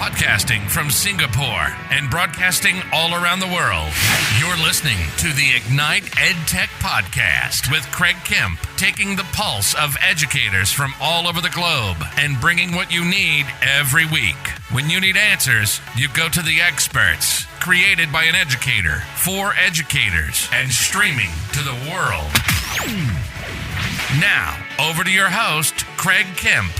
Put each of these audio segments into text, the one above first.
Podcasting from Singapore and broadcasting all around the world. You're listening to the Ignite EdTech Podcast with Craig Kemp, taking the pulse of educators from all over the globe and bringing what you need every week. When you need answers, you go to the experts. Created by an educator, for educators, and streaming to the world. Now, over to your host, Craig Kemp.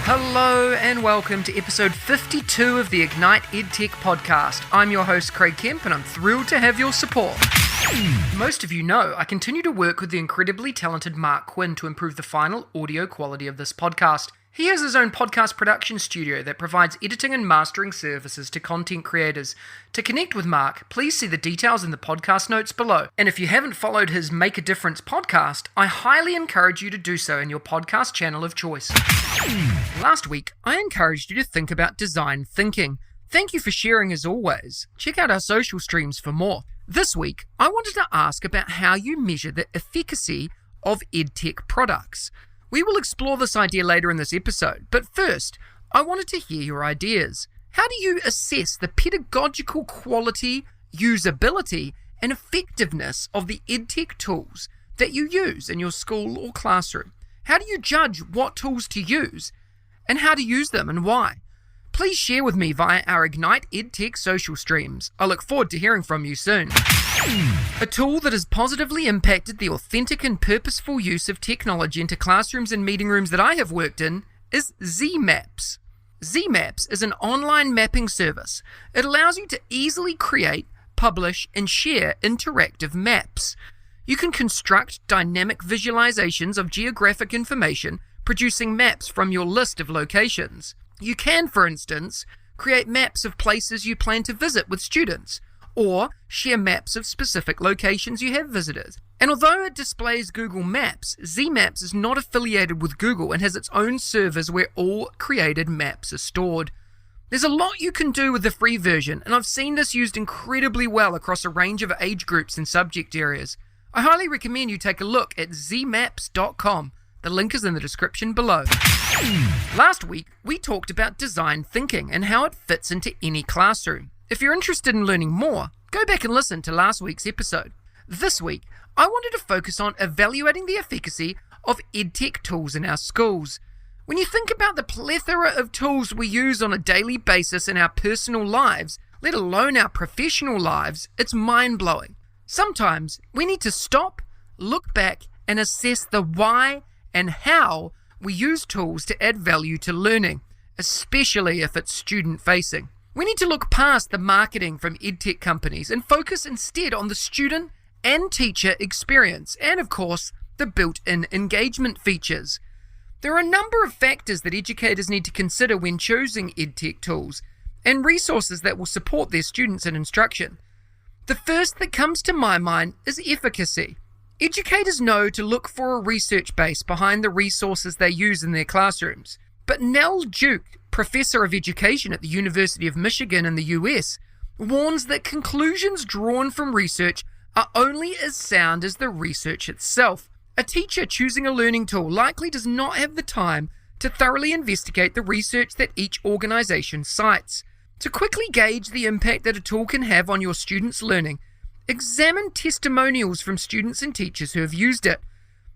Hello and welcome to episode 52 of the Ignite EdTech Podcast. I'm your host, Craig Kemp, and I'm thrilled to have your support. Most of you know I continue to work with the incredibly talented Mark Quinn to improve the final audio quality of this podcast. He has his own podcast production studio that provides editing and mastering services to content creators. To connect with Mark, please see the details in the podcast notes below. And if you haven't followed his Make a Difference podcast, I highly encourage you to do so in your podcast channel of choice. Last week, I encouraged you to think about design thinking. Thank you for sharing as always. Check out our social streams for more. This week, I wanted to ask about how you measure the efficacy of EdTech products. We will explore this idea later in this episode, but first, I wanted to hear your ideas. How do you assess the pedagogical quality, usability, and effectiveness of the EdTech tools that you use in your school or classroom? How do you judge what tools to use, and how to use them and why? Please share with me via our Ignite EdTech social streams. I look forward to hearing from you soon. A tool that has positively impacted the authentic and purposeful use of technology into classrooms and meeting rooms that I have worked in is ZeeMaps. ZeeMaps is an online mapping service. It allows you to easily create, publish, and share interactive maps. You can construct dynamic visualizations of geographic information, producing maps from your list of locations. You can, for instance, create maps of places you plan to visit with students, or share maps of specific locations you have visited. And although it displays Google Maps, ZeeMaps is not affiliated with Google and has its own servers where all created maps are stored. There's a lot you can do with the free version, and I've seen this used incredibly well across a range of age groups and subject areas. I highly recommend you take a look at ZeeMaps.com. The link is in the description below. Last week, we talked about design thinking and how it fits into any classroom. If you're interested in learning more, go back and listen to last week's episode. This week, I wanted to focus on evaluating the efficacy of EdTech tools in our schools. When you think about the plethora of tools we use on a daily basis in our personal lives, let alone our professional lives, it's mind-blowing. Sometimes we need to stop, look back, and assess the why and how we use tools to add value to learning, especially if it's student-facing. We need to look past the marketing from EdTech companies and focus instead on the student and teacher experience and, of course, the built-in engagement features. There are a number of factors that educators need to consider when choosing EdTech tools and resources that will support their students in instruction. The first that comes to my mind is efficacy. Educators know to look for a research base behind the resources they use in their classrooms. But Nell Duke, professor of education at the University of Michigan in the US, warns that conclusions drawn from research are only as sound as the research itself. A teacher choosing a learning tool likely does not have the time to thoroughly investigate the research that each organization cites. To quickly gauge the impact that a tool can have on your students' learning, examine testimonials from students and teachers who have used it.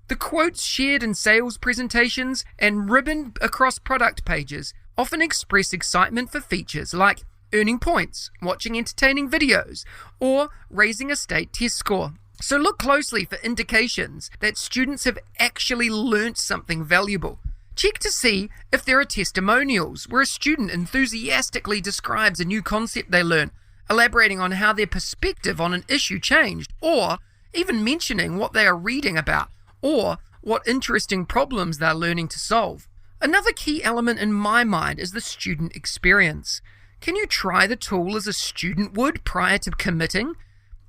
The quotes shared in sales presentations and ribboned across product pages often express excitement for features like earning points, watching entertaining videos, or raising a state test score. So look closely for indications that students have actually learnt something valuable. Check to see if there are testimonials where a student enthusiastically describes a new concept they learned, elaborating on how their perspective on an issue changed, or even mentioning what they are reading about, or what interesting problems they're learning to solve. Another key element in my mind is the student experience. Can you try the tool as a student would prior to committing?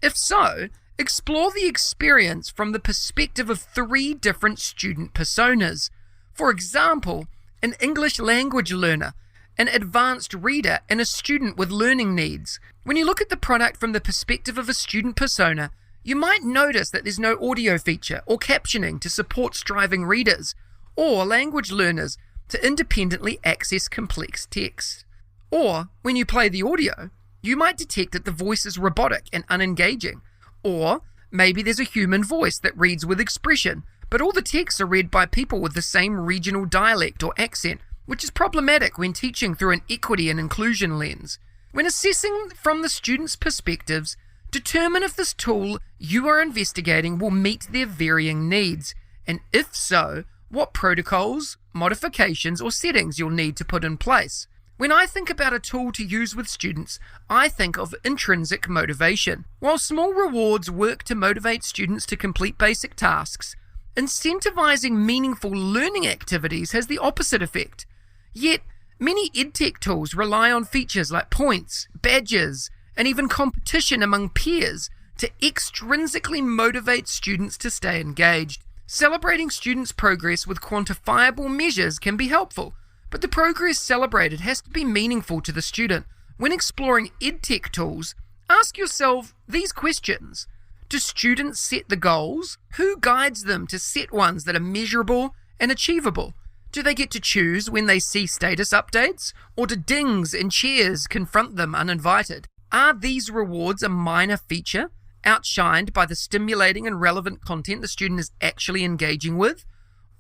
If so, explore the experience from the perspective of 3 different student personas. For example, an English language learner, an advanced reader, and a student with learning needs. When you look at the product from the perspective of a student persona, you might notice that there's no audio feature or captioning to support striving readers, or language learners to independently access complex text. Or when you play the audio, you might detect that the voice is robotic and unengaging. Or maybe there's a human voice that reads with expression, but all the texts are read by people with the same regional dialect or accent, which is problematic when teaching through an equity and inclusion lens. When assessing from the students' perspectives, determine if this tool you are investigating will meet their varying needs, and if so, what protocols, modifications, or settings you'll need to put in place. When I think about a tool to use with students, I think of intrinsic motivation. While small rewards work to motivate students to complete basic tasks, incentivizing meaningful learning activities has the opposite effect. Yet, many EdTech tools rely on features like points, badges, and even competition among peers to extrinsically motivate students to stay engaged. Celebrating students' progress with quantifiable measures can be helpful, but the progress celebrated has to be meaningful to the student. When exploring EdTech tools, ask yourself these questions. Do students set the goals? Who guides them to set ones that are measurable and achievable? Do they get to choose when they see status updates? Or do dings and cheers confront them uninvited? Are these rewards a minor feature, outshined by the stimulating and relevant content the student is actually engaging with?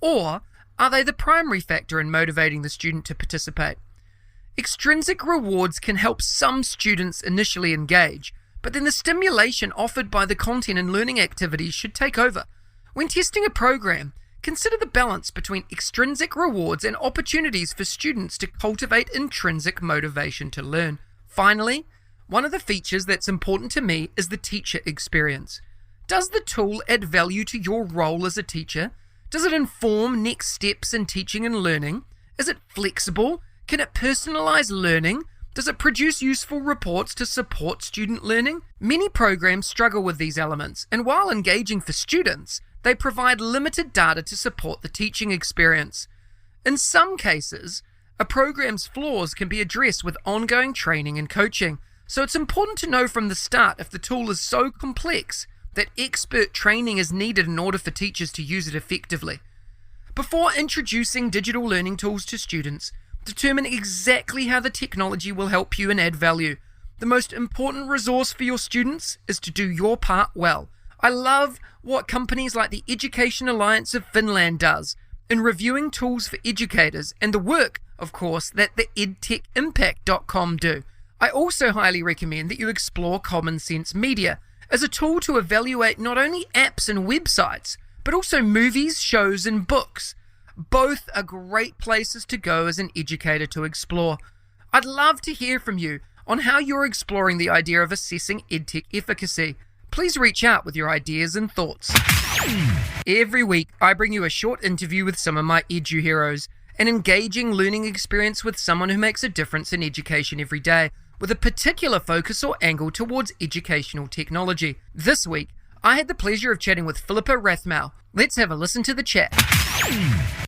Or are they the primary factor in motivating the student to participate? Extrinsic rewards can help some students initially engage, but then the stimulation offered by the content and learning activities should take over. When testing a program, consider the balance between extrinsic rewards and opportunities for students to cultivate intrinsic motivation to learn. Finally, one of the features that's important to me is the teacher experience. Does the tool add value to your role as a teacher? Does it inform next steps in teaching and learning? Is it flexible? Can it personalize learning? Does it produce useful reports to support student learning? Many programs struggle with these elements, and while engaging for students, they provide limited data to support the teaching experience. In some cases, a program's flaws can be addressed with ongoing training and coaching, so it's important to know from the start if the tool is so complex that expert training is needed in order for teachers to use it effectively. Before introducing digital learning tools to students, determine exactly how the technology will help you and add value. The most important resource for your students is to do your part well. I love what companies like the Education Alliance of Finland does in reviewing tools for educators, and the work, of course, that the EdTechImpact.com do. I also highly recommend that you explore Common Sense Media as a tool to evaluate not only apps and websites, but also movies, shows, and books. Both are great places to go as an educator to explore. I'd love to hear from you on how you're exploring the idea of assessing EdTech efficacy. Please reach out with your ideas and thoughts. Every week, I bring you a short interview with some of my edu heroes, an engaging learning experience with someone who makes a difference in education every day, with a particular focus or angle towards educational technology. This week, I had the pleasure of chatting with Philippa Wraithmell. Let's have a listen to the chat.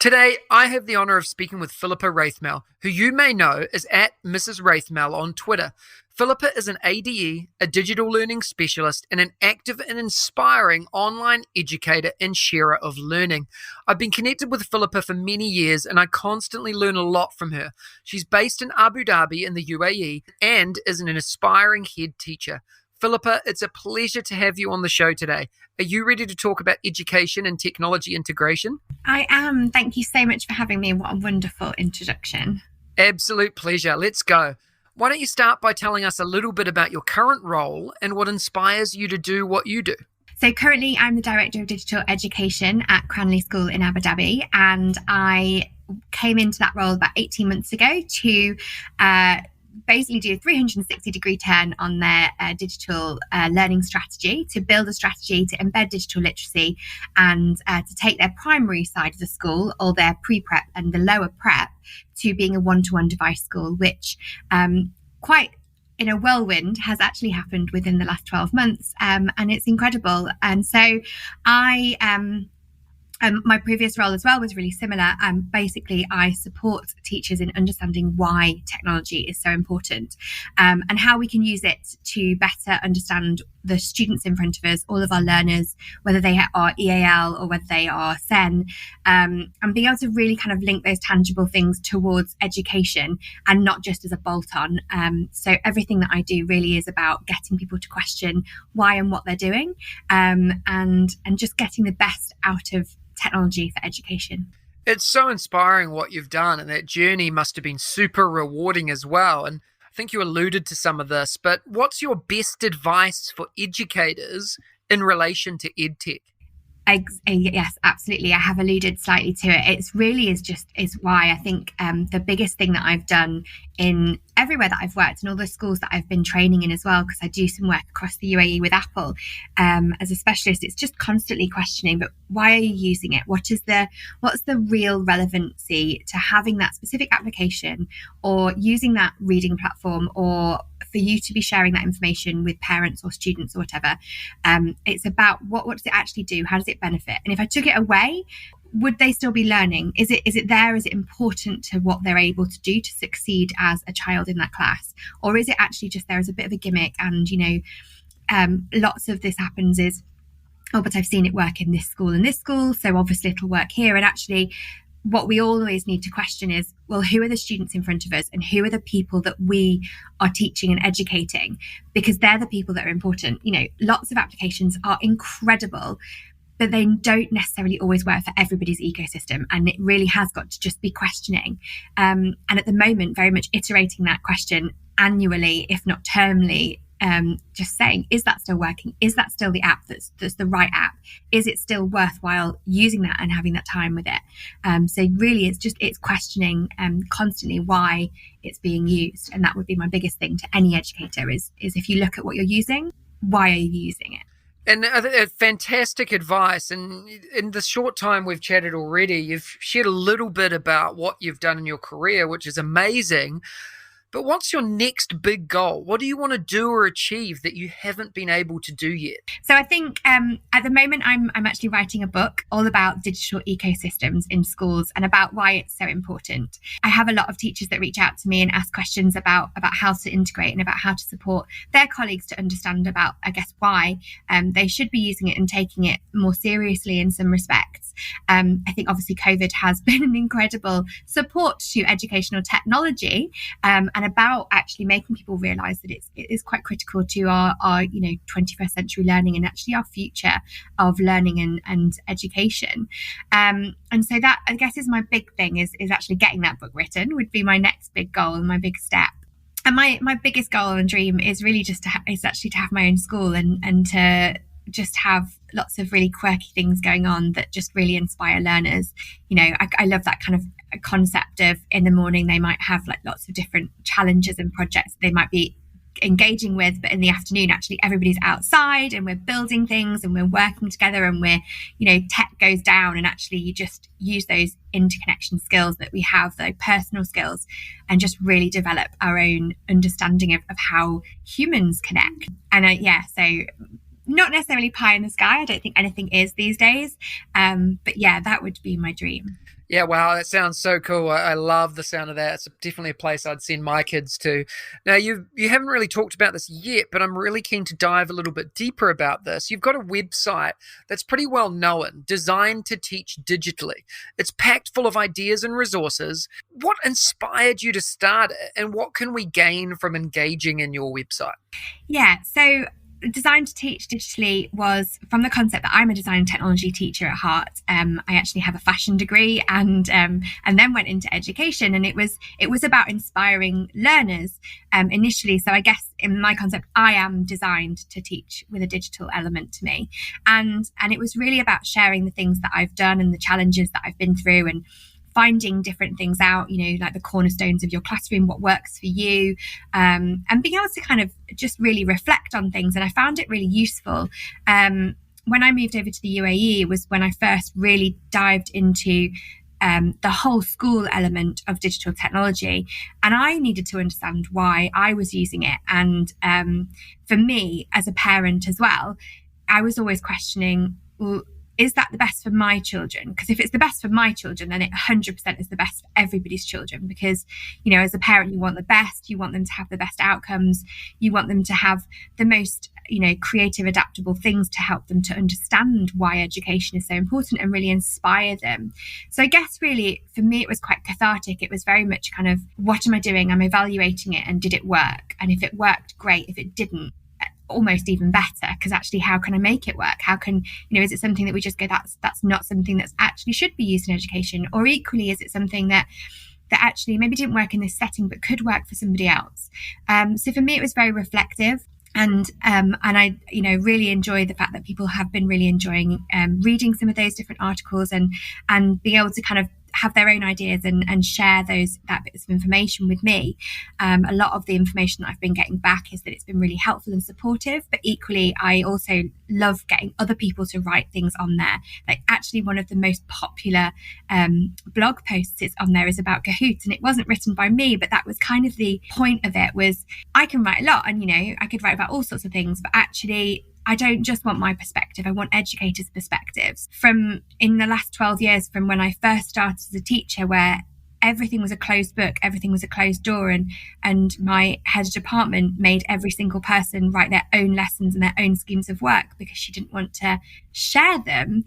Today, I have the honor of speaking with Philippa Wraithmell, who you may know as @Mrs. Wraithmell on Twitter. Philippa is an ADE, a digital learning specialist, and an active and inspiring online educator and sharer of learning. I've been connected with Philippa for many years, and I constantly learn a lot from her. She's based in Abu Dhabi in the UAE and is an aspiring head teacher. Philippa, it's a pleasure to have you on the show today. Are you ready to talk about education and technology integration? I am. Thank you so much for having me. What a wonderful introduction. Absolute pleasure. Let's go. Why don't you start by telling us a little bit about your current role and what inspires you to do what you do? So currently I'm the Director of Digital Education at Cranleigh School in Abu Dhabi, and I came into that role about 18 months ago to basically do a 360-degree turn on their digital learning strategy, to build a strategy to embed digital literacy and to take their primary side of the school, or their pre-prep and the lower prep, to being a one-to-one device school, which quite in a whirlwind has actually happened within the last 12 months. And it's incredible. And so my previous role as well was really similar. Basically, I support teachers in understanding why technology is so important and how we can use it to better understand the students in front of us, all of our learners, whether they are EAL or whether they are SEN, and being able to really kind of link those tangible things towards education and not just as a bolt-on. So everything that I do really is about getting people to question why and what they're doing, and just getting the best out of technology for education. It's so inspiring what you've done, and that journey must have been super rewarding as well. And I think you alluded to some of this, but what's your best advice for educators in relation to EdTech? Yes, absolutely. I have alluded slightly to it. It really is why I think the biggest thing that I've done in everywhere that I've worked and all the schools that I've been training in as well, because I do some work across the UAE with Apple as a specialist, it's just constantly questioning, but why are you using it? What's the real relevancy to having that specific application or using that reading platform, or for you to be sharing that information with parents or students or whatever? It's about what does it actually do? How does it benefit? And if I took it away, would they still be learning? Is it there? Is it important to what they're able to do to succeed as a child in that class? Or is it actually just there as a bit of a gimmick? And, lots of this happens is, but I've seen it work in this school, so obviously it'll work here. And actually, what we always need to question is, well, who are the students in front of us and who are the people that we are teaching and educating? Because they're the people that are important. Lots of applications are incredible, but they don't necessarily always work for everybody's ecosystem. And it really has got to just be questioning. And at the moment, very much iterating that question annually, if not termly, just saying, is that still working? Is that still the app that's the right app? Is it still worthwhile using that and having that time with it? So really, it's questioning constantly why it's being used. And that would be my biggest thing to any educator is if you look at what you're using, why are you using it? And fantastic advice. And in the short time we've chatted already, you've shared a little bit about what you've done in your career, which is amazing. But what's your next big goal? What do you want to do or achieve that you haven't been able to do yet? So I think at the moment I'm actually writing a book all about digital ecosystems in schools and about why it's so important. I have a lot of teachers that reach out to me and ask questions about how to integrate and about how to support their colleagues to understand about, I guess, why they should be using it and taking it more seriously in some respects. I think obviously COVID has been an incredible support to educational technology, and about actually making people realise that it is quite critical to our 21st century learning and actually our future of learning and education. And so that, I guess, is my big thing is actually getting that book written would be my next big goal and my big step. And my biggest goal and dream is really just to have my own school and to just have lots of really quirky things going on that just really inspire learners. I love that kind of concept of in the morning they might have like lots of different challenges and projects they might be engaging with, but in the afternoon actually everybody's outside and we're building things and we're working together and we're tech goes down and actually you just use those interconnection skills that we have, those personal skills, and just really develop our own understanding of how humans connect. And so not necessarily pie in the sky. I don't think anything is these days. But yeah, that would be my dream. Yeah, wow, that sounds so cool. I love the sound of that. It's definitely a place I'd send my kids to. Now, you haven't really talked about this yet, but I'm really keen to dive a little bit deeper about this. You've got a website that's pretty well known, designed to teach digitally. It's packed full of ideas and resources. What inspired you to start it, and what can we gain from engaging in your website? Yeah, so Designed to Teach Digitally was from the concept that I'm a design and technology teacher at heart. I actually have a fashion degree and then went into education, and it was about inspiring learners initially. So I guess in my concept, I am designed to teach with a digital element to me, and it was really about sharing the things that I've done and the challenges that I've been through and finding different things out, like the cornerstones of your classroom, what works for you, and being able to kind of just really reflect on things. And I found it really useful. When I moved over to the UAE was when I first really dived into the whole school element of digital technology. And I needed to understand why I was using it. And for me, as a parent as well, I was always questioning, well, is that the best for my children? Because if it's the best for my children, then it 100% is the best for everybody's children. Because, as a parent, you want the best, you want them to have the best outcomes, you want them to have the most, creative, adaptable things to help them to understand why education is so important and really inspire them. So I guess really for me, it was quite cathartic. It was very much kind of, what am I doing? I'm evaluating it, and did it work? And if it worked, great. If it didn't, almost even better, because actually, how can I make it work? How can, is it something that we just go, that's not something that's actually should be used in education? Or equally, is it something that actually maybe didn't work in this setting but could work for somebody else? So for me, it was very reflective. And I, really enjoy the fact that people have been really enjoying reading some of those different articles and being able to kind of have their own ideas and share that bits of information with me. A lot of the information that I've been getting back is that it's been really helpful and supportive, but equally I also love getting other people to write things on there. Like actually one of the most popular blog posts on there is about Kahoot, and it wasn't written by me, but that was kind of the point of it. Was I can write a lot, and I could write about all sorts of things, but actually I don't just want my perspective. I want educators' perspectives. From in the last 12 years, from when I first started as a teacher, where everything was a closed book, everything was a closed door, and my head of department made every single person write their own lessons and their own schemes of work because she didn't want to share them.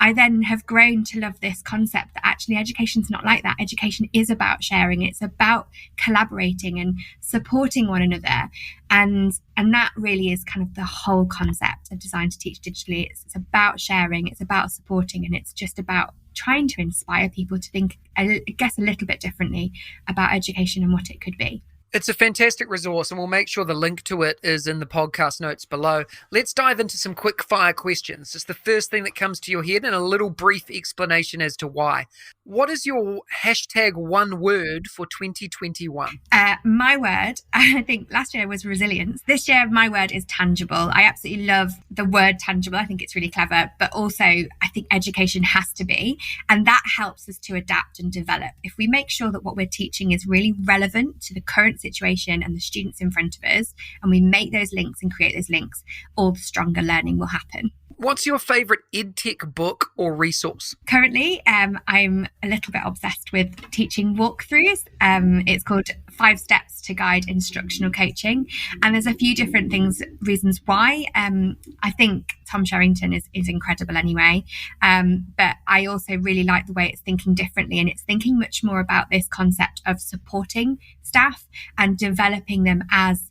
I then have grown to love this concept that actually education's not like that. Education is about sharing. It's about collaborating and supporting one another. And that really is kind of the whole concept of Design to Teach Digitally. It's about sharing, it's about supporting, and it's just about trying to inspire people to think, I guess, a little bit differently about education and what it could be. It's a fantastic resource, and we'll make sure the link to it is in the podcast notes below. Let's dive into some quick fire questions. Just the first thing that comes to your head and a little brief explanation as to why. What is your hashtag one word for 2021? My word, I think last year was resilience. This year, my word is tangible. I absolutely love the word tangible. I think it's really clever, but also I think education has to be, and that helps us to adapt and develop. If we make sure that what we're teaching is really relevant to the current situation and the students in front of us, and we make those links and create those links, all the stronger learning will happen. What's your favourite EdTech book or resource? Currently, I'm a little bit obsessed with teaching walkthroughs. It's called 5 Steps to Guide Instructional Coaching. And there's a few different reasons why. I think Tom Sherrington is incredible anyway. But I also really like the way it's thinking differently. And it's thinking much more about this concept of supporting staff and developing them as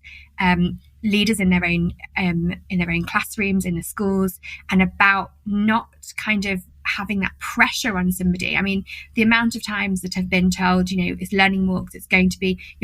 leaders in their own classrooms, in the schools, and about not kind of having that pressure on somebody. I mean, the amount of times that I've been told, it's learning walks, you're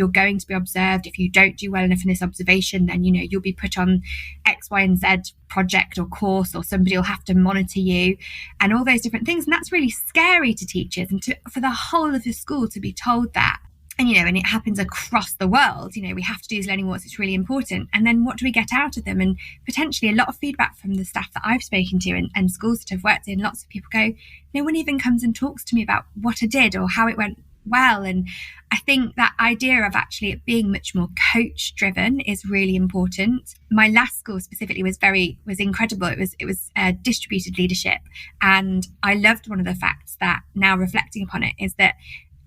going to be observed. If you don't do well enough in this observation, then, you'll be put on X, Y, and Z project or course, or somebody will have to monitor you, and all those different things. And that's really scary to teachers and for the whole of the school to be told that. And, and it happens across the world. We have to do these learning walks. It's really important. And then what do we get out of them? And potentially a lot of feedback from the staff that I've spoken to and schools that I've worked in, lots of people go, no one even comes and talks to me about what I did or how it went well. And I think that idea of actually it being much more coach driven is really important. My last school specifically was incredible. It was distributed leadership. And I loved one of the facts that, now reflecting upon it, is that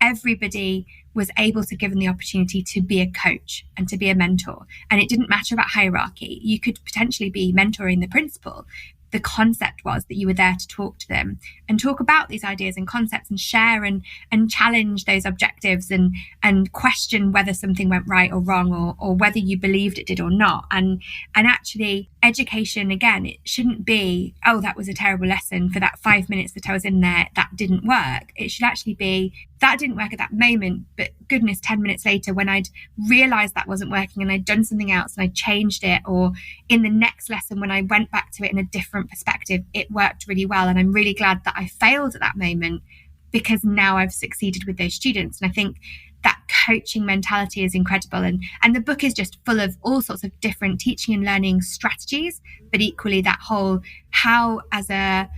everybody was able to give them the opportunity to be a coach and to be a mentor. And it didn't matter about hierarchy. You could potentially be mentoring the principal. The concept was that you were there to talk to them and talk about these ideas and concepts and share and challenge those objectives and question whether something went right or wrong, or whether you believed it did or not. And actually education, again, it shouldn't be, oh, that was a terrible lesson for that 5 minutes that I was in there, that didn't work. It should actually be, that didn't work at that moment, but goodness, 10 minutes later when I'd realized that wasn't working and I'd done something else and I changed it, or in the next lesson when I went back to it in a different perspective, it worked really well. And I'm really glad that I failed at that moment, because now I've succeeded with those students. And I think that coaching mentality is incredible. And the book is just full of all sorts of different teaching and learning strategies, but equally that whole, how as a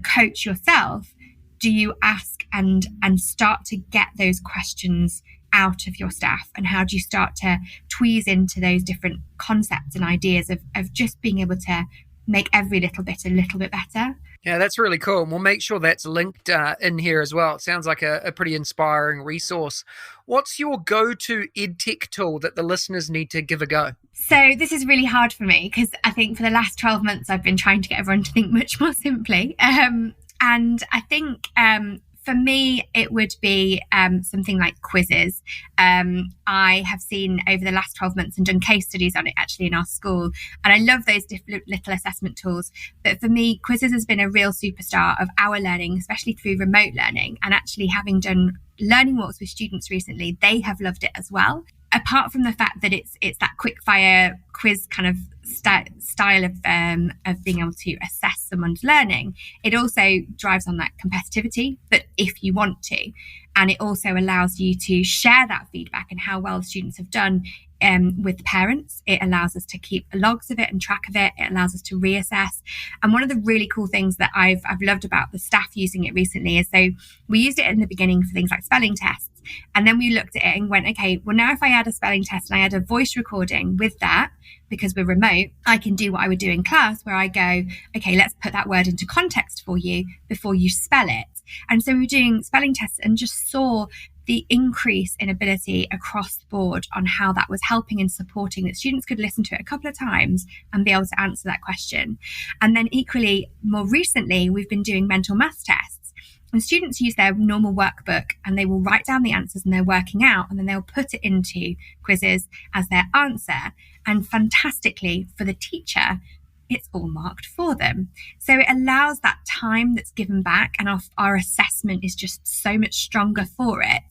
coach yourself, do you ask and start to get those questions out of your staff? And how do you start to tweeze into those different concepts and ideas of just being able to make every little bit a little bit better? Yeah, that's really cool. And we'll make sure that's linked in here as well. It sounds like a pretty inspiring resource. What's your go-to EdTech tool that the listeners need to give a go? So this is really hard for me because I think for the last 12 months, I've been trying to get everyone to think much more simply. And I think for me, it would be something like Quizizz. I have seen over the last 12 months and done case studies on it actually in our school. And I love those little assessment tools. But for me, Quizizz has been a real superstar of our learning, especially through remote learning. And actually having done learning walks with students recently, they have loved it as well. Apart from the fact that it's that quick fire quiz kind of style of being able to assess someone's learning, it also drives on that competitivity, but if you want to. And it also allows you to share that feedback and how well students have done with parents. It allows us to keep logs of it and track of it. It allows us to reassess. And one of the really cool things that I've loved about the staff using it recently is, so we used it in the beginning for things like spelling tests. And then we looked at it and went, okay, well, now if I add a spelling test and I add a voice recording with that, because we're remote, I can do what I would do in class where I go, okay, let's put that word into context for you before you spell it. And so we were doing spelling tests and just saw the increase in ability across the board on how that was helping and supporting, that students could listen to it a couple of times and be able to answer that question. And then equally, more recently, we've been doing mental maths tests. And students use their normal workbook and they will write down the answers and they're working out, and then they'll put it into Quizizz as their answer. And fantastically for the teacher, it's all marked for them. So it allows that time that's given back, and our assessment is just so much stronger for it.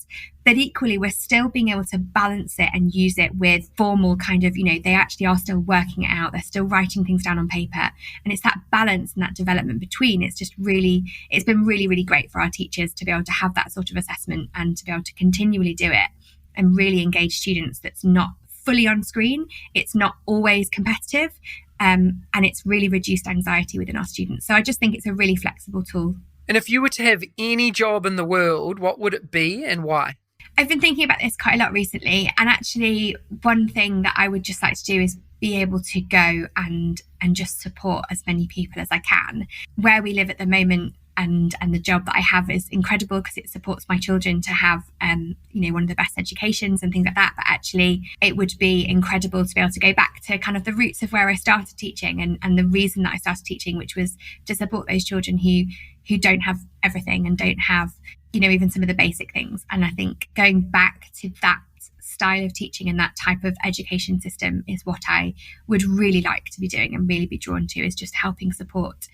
But equally, we're still being able to balance it and use it with formal kind of, they actually are still working it out. They're still writing things down on paper. And it's that balance and that development between. It's been really, really great for our teachers to be able to have that sort of assessment and to be able to continually do it and really engage students that's not fully on screen. It's not always competitive. And it's really reduced anxiety within our students. So I just think it's a really flexible tool. And if you were to have any job in the world, what would it be and why? I've been thinking about this quite a lot recently. And actually, one thing that I would just like to do is be able to go and just support as many people as I can. Where we live at the moment, and the job that I have is incredible because it supports my children to have, one of the best educations and things like that. But actually, it would be incredible to be able to go back to kind of the roots of where I started teaching and the reason that I started teaching, which was to support those children who don't have everything and don't have, even some of the basic things. And I think going back to that style of teaching and that type of education system is what I would really like to be doing and really be drawn to, is just helping support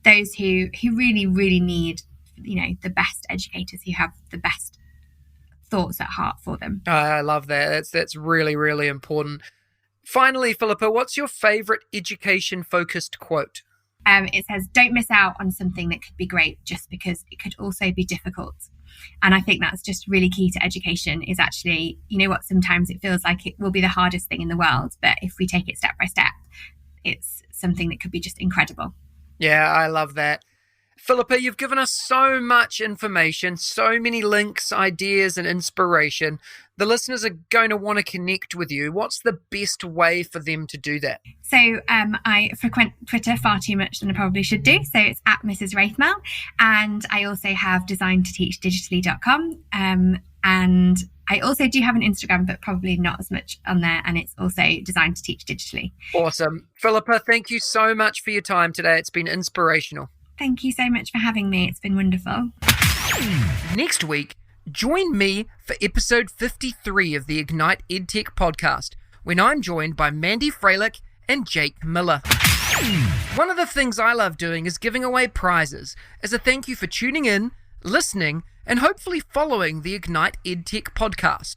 those who really, really need, the best educators who have the best thoughts at heart for them. I love that. That's really, really important. Finally, Philippa, what's your favorite education-focused quote? It says, don't miss out on something that could be great just because it could also be difficult. And I think that's just really key to education, is actually, sometimes it feels like it will be the hardest thing in the world, but if we take it step by step, it's something that could be just incredible. Yeah, I love that. Philippa, you've given us so much information, so many links, ideas, and inspiration. The listeners are going to want to connect with you. What's the best way for them to do that? So I frequent Twitter far too much than I probably should do. So it's at Mrs. Wraithmell. And I also have designedtoteachdigitally.com. And I also do have an Instagram, but probably not as much on there. And it's also Designed to Teach Digitally. Awesome. Philippa, thank you so much for your time today. It's been inspirational. Thank you so much for having me. It's been wonderful. Next week, join me for episode 53 of the Ignite EdTech Podcast, when I'm joined by Mandy Freilich and Jake Miller. One of the things I love doing is giving away prizes as a thank you for tuning in, listening, and hopefully following the Ignite EdTech Podcast.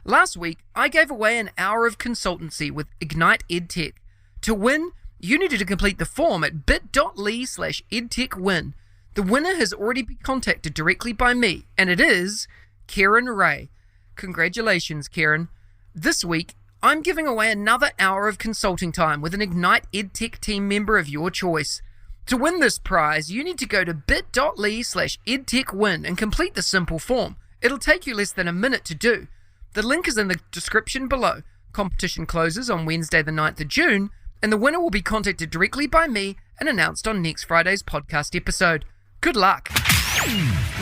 Last week, I gave away an hour of consultancy with Ignite EdTech. To win, you needed to complete the form at bit.ly/edtechwin. The winner has already been contacted directly by me, and it is Karen Ray. Congratulations, Karen. This week, I'm giving away another hour of consulting time with an Ignite EdTech team member of your choice. To win this prize, you need to go to bit.ly/edtechwin and complete the simple form. It'll take you less than a minute to do. The link is in the description below. Competition closes on Wednesday the 9th of June, and the winner will be contacted directly by me and announced on next Friday's podcast episode. Good luck.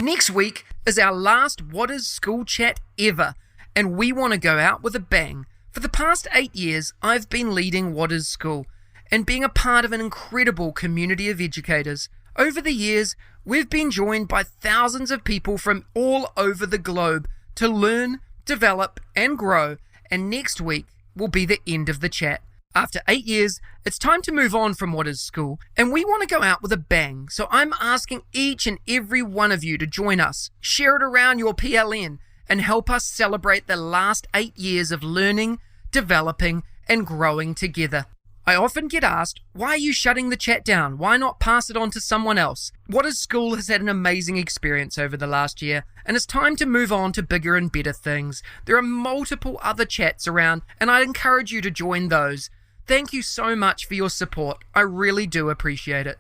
Next week is our last What is School chat ever, and we want to go out with a bang. For the past 8 years, I've been leading What is School and being a part of an incredible community of educators. Over the years, we've been joined by thousands of people from all over the globe to learn, develop, and grow, and next week will be the end of the chat. After 8 years, it's time to move on from What is School, and we want to go out with a bang, so I'm asking each and every one of you to join us, share it around your PLN, and help us celebrate the last 8 years of learning, developing, and growing together. I often get asked, why are you shutting the chat down? Why not pass it on to someone else? What is School has had an amazing experience over the last year, and it's time to move on to bigger and better things. There are multiple other chats around, and I encourage you to join those. Thank you so much for your support. I really do appreciate it.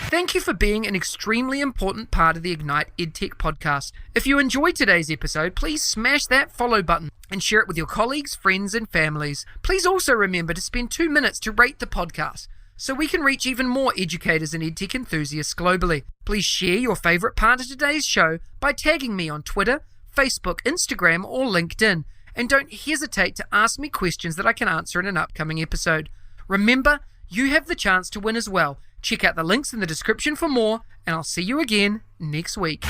Thank you for being an extremely important part of the Ignite EdTech podcast. If you enjoyed today's episode, please smash that follow button and share it with your colleagues, friends, and families. Please also remember to spend 2 minutes to rate the podcast so we can reach even more educators and EdTech enthusiasts globally. Please share your favorite part of today's show by tagging me on Twitter, Facebook, Instagram, or LinkedIn. And don't hesitate to ask me questions that I can answer in an upcoming episode. Remember, you have the chance to win as well. Check out the links in the description for more, and I'll see you again next week.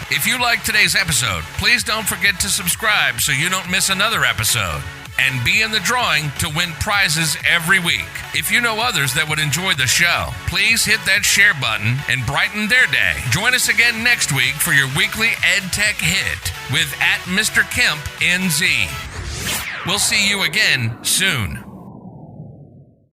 If you liked today's episode, please don't forget to subscribe so you don't miss another episode. And be in the drawing to win prizes every week. If you know others that would enjoy the show, please hit that share button and brighten their day. Join us again next week for your weekly EdTech hit with @Mr. Kemp NZ. We'll see you again soon.